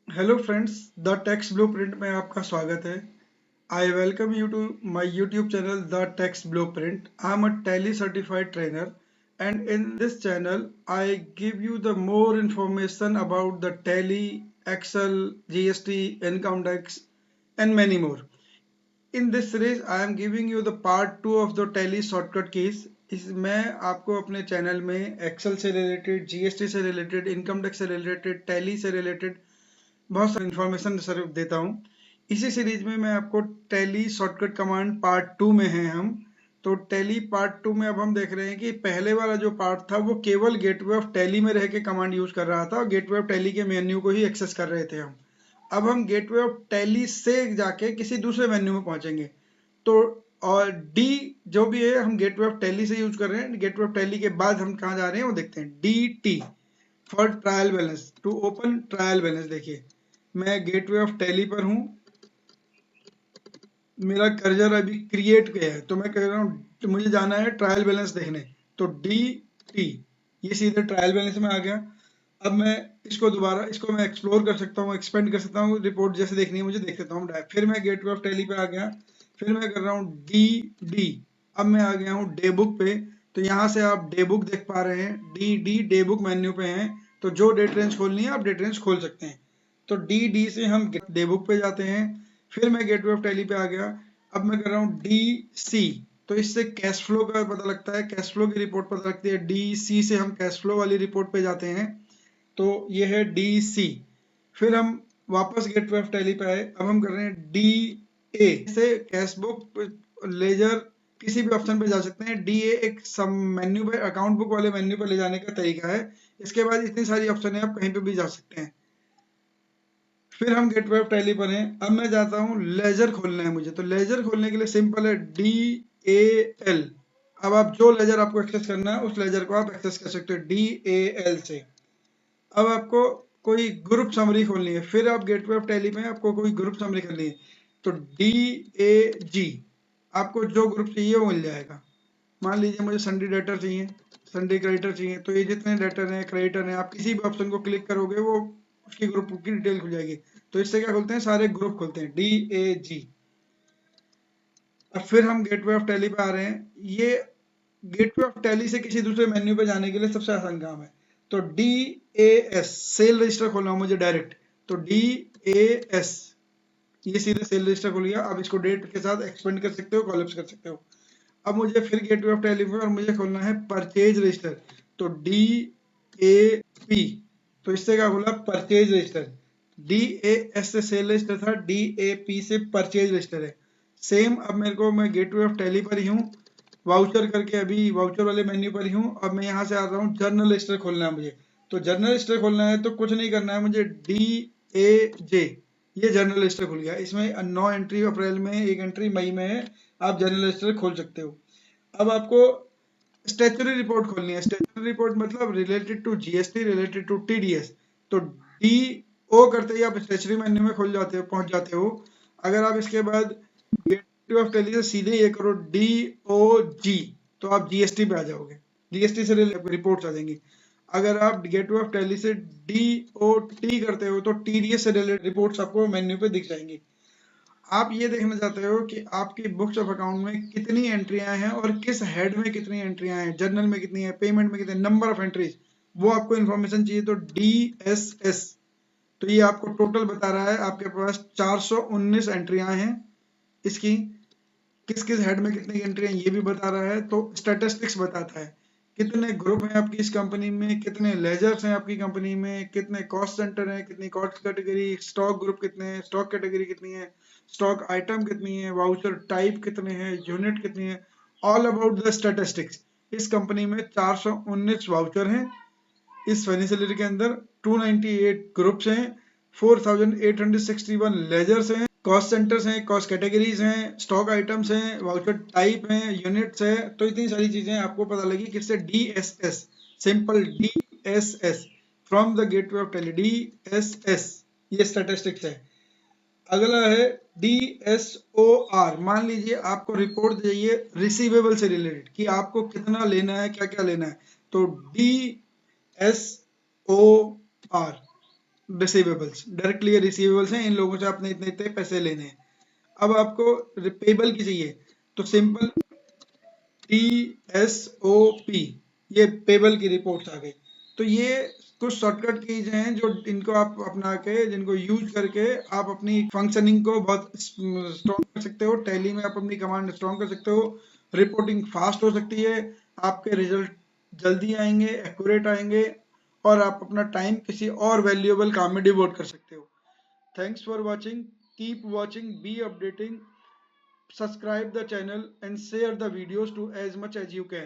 Hello friends, the text blueprint में आपका स्वागत है। I welcome you to my YouTube channel the text blueprint. I am a Tally certified trainer and in this channel I give you the more information about the tally, excel, gst, income tax and many more. In this series I am giving you the part 2 of the tally shortcut keys. इसमें आपको अपने channel में Excel से related, GST से related, income tax से related, tally से related बहुत सारी इन्फॉर्मेशन सर देता हूँ। इसी सीरीज में मैं आपको टैली शॉर्टकट कमांड पार्ट 2 में हैं हम। तो टैली पार्ट 2 में अब हम देख रहे हैं कि पहले वाला जो पार्ट था वो केवल गेटवे ऑफ टैली में रह के कमांड यूज कर रहा था और गेटवे ऑफ टैली के मेन्यू को ही एक्सेस कर रहे थे हम। अब हम गेटवे ऑफ टैली से जाके किसी दूसरे मेन्यू में पहुंचेंगे। तो और डी जो भी है हम गेटवे ऑफ टैली से यूज कर रहे हैं। गेटवे ऑफ टैली के बाद हम कहाँ जा रहे हैं वो देखते हैं। D T for trial balance, to open trial balance. देखिए मैं गेटवे ऑफ टैली पर हूँ, मेरा कर्सर अभी क्रिएट पे है तो मैं कह रहा हूँ तो मुझे जाना है ट्रायल बैलेंस देखने। तो डी टी ये सीधे ट्रायल बैलेंस में आ गया। अब मैं इसको दोबारा इसको मैं एक्सप्लोर कर सकता हूँ, एक्सपेंड कर सकता हूँ, रिपोर्ट जैसे देखनी है मुझे देख सकता हूँ। फिर मैं गेटवे ऑफ टैली पे आ गया, फिर मैं कर रहा हूँ डी डी। अब मैं आ गया हूँ डे बुक पे। तो यहाँ से आप डे बुक देख पा रहे हैं, D D day book menu पे हैं। तो जो डेट रेंज खोलनी है आप डेट रेंज खोल सकते हैं। तो डी डी से हम डे बुक पे जाते हैं। फिर मैं गेटवे ऑफ टैली पे आ गया। अब मैं कर रहा हूँ डी सी। तो इससे कैश फ्लो का पता लगता है, कैश फ्लो की रिपोर्ट पता लगती है। डी सी से हम कैश फ्लो वाली रिपोर्ट पे जाते हैं। तो ये है डी सी। फिर हम वापस गेटवे ऑफ टैली पे आए। अब हम कर रहे हैं डी ए से कैश बुक, लेजर, किसी भी ऑप्शन पे जा सकते हैं। डी ए एक सब मेन्यू पे, अकाउंट बुक वाले मेन्यू पे ले जाने का तरीका है। इसके बाद इतनी सारी ऑप्शन है, आप कहीं पे भी जा सकते हैं। फिर हम गेटवे ऑफ टैली पर हैं। अब मैं जाता हूँ लेजर खोलना है मुझे। तो लेजर खोलने के लिए सिंपल है डी ए एल। अब आप जो लेजर आपको एक्सेस करना है उस लेजर को आप एक्सेस कर सकते हो डी ए एल से। अब आपको कोई ग्रुप समरी खोलनी है, फिर आप गेटवे ऑफ टैली में आपको कोई ग्रुप समरी करनी है। तो डी ए जी, आपको जो ग्रुप चाहिए वो मिल जाएगा। मान लीजिए मुझे संडे डेटर चाहिए, संडे क्रेडिटर चाहिए। तो ये जितने डेटर हैं, क्रेडिटर हैं, आप किसी भी ऑप्शन को क्लिक करोगे वो उसकी ग्रुप की डिटेल खुल जाएगी। तो इससे क्या खोलते हैं, सारे ग्रुप खोलते हैं, डी ए जी। अब फिर हम गेटवे ऑफ टैली पे आ रहे हैं। ये गेटवे ऑफ टैली से किसी दूसरे मेन्यू पे जाने के लिए सबसे आसान काम है। तो D A S, cell register खोलना हो मुझे डायरेक्ट। तो डी ए एस, ये सीधे सेल रजिस्टर खुल गया। अब इसको डेट के साथ एक्सपेंड कर सकते हो, कॉलेप्स कर सकते हो। अब मुझे फिर गेटवे ऑफ टैली में और मुझे खोलना है परचेज रजिस्टर। तो डी ए पी, तो इससे क्या खोला, purchase register. D A S से सेल रजिस्टर था, डी ए पी से परचेज रजिस्टर है। सेम अब मेरे को, मैं गेटवे ऑफ टैली पर ही हूँ, वाउचर करके अभी वाउचर वाले मेन्यू पर ही हूँ। अब मैं यहाँ से आ रहा हूँ, जर्नल रजिस्टर खोलना है मुझे। तो जर्नल रजिस्टर खोलना है तो कुछ नहीं करना है मुझे, डी ए जे, ये जर्नल रजिस्टर खुल गया। इसमें 9 एंट्री अप्रैल में, 1 एंट्री मई में है। आप जर्नल रजिस्टर खोल सकते हो। अब आपको स्टैट्यूटरी रिपोर्ट खोलनी है। स्टैट्यूटरी रिपोर्ट मतलब related to GST, related to TDS. तो डी ओ करते ही आप स्टैट्यूटरी मेन्यू में खोल जाते हो, पहुंच जाते हो। अगर आप इसके बाद गेटवे ऑफ टैली से सीधे ये करो डी ओ जी, तो आप जीएसटी पे आ जाओगे, जीएसटी से रिपोर्ट्स आ जाएंगी। अगर आप गेटवे ऑफ टैली से डी ओ टी करते हो तो टीडीएस से रिलेटेड रिपोर्ट्स आपको मेन्यू पे दिख जाएंगी। आप ये देखना चाहते हो कि आपकी बुक्स ऑफ अकाउंट में कितनी एंट्रियां हैं और किस हेड में कितनी एंट्रियां हैं, जर्नल में कितनी है, पेमेंट में कितने, नंबर ऑफ एंट्रीज, वो आपको इन्फॉर्मेशन चाहिए। तो डी एस एस, तो ये आपको टोटल बता रहा है आपके पास 419 एंट्रियां हैं। इसकी किस किस हेड में कितनी एंट्री है ये भी बता रहा है। तो स्टैटिस्टिक्स बताता है कितने ग्रुप हैं आपकी इस कंपनी में, कितने लेजर्स हैं आपकी कंपनी में, कितने कॉस्ट सेंटर हैं, कितनी कॉस्ट कैटेगरी, स्टॉक ग्रुप कितने हैं, स्टॉक कैटेगरी कितनी है, स्टॉक आइटम कितनी है, वाउचर टाइप कितने हैं, यूनिट कितनी है, ऑल अबाउट द स्टैटिस्टिक्स। इस कंपनी में 419 वाउचर हैं इस फाइनेंशियल ईयर के अंदर, 298 ग्रुप्स हैं, 4861 लेजर्स हैं, कॉस्ट सेंटर्स हैं, कॉस्ट कैटेगरीज हैं, स्टॉक आइटम्स हैं, वाउचर टाइप हैं, यूनिट्स है। तो इतनी सारी चीजें आपको पता लगी किससे, D S S, simple D S S, from the gateway of tally, D S S, ये स्टैटिस्टिक्स है। अगला है डी एस ओ आर। मान लीजिए आपको रिपोर्ट चाहिए रिसीवेबल से रिलेटेड कि आपको कितना लेना है, क्या क्या लेना है। तो D S O R, receivables, directly ये रिसीवेबल्स हैं, इन लोगों से आपने इतने इतने पैसे लेने हैं। अब आपको पेबल की चाहिए तो सिंपल TSOP, ये पेबल की रिपोर्ट्स आ गई। तो ये कुछ शॉर्टकट कीज हैं जो इनको आप अपना के, जिनको यूज करके आप अपनी फंक्शनिंग को बहुत स्ट्रॉन्ग कर सकते हो। टैली में आप अपनी कमांड स्ट्रॉन्ग कर सकते हो, रिपोर्टिंग फास्ट हो सकती है, आपके रिजल्ट जल्दी आएंगे, एक्यूरेट आएंगे, और आप अपना टाइम किसी और वैल्यूएबल काम में डिवोट कर सकते हो। Thanks for watching, keep watching, be updating, subscribe the channel and share the videos to as much as you can.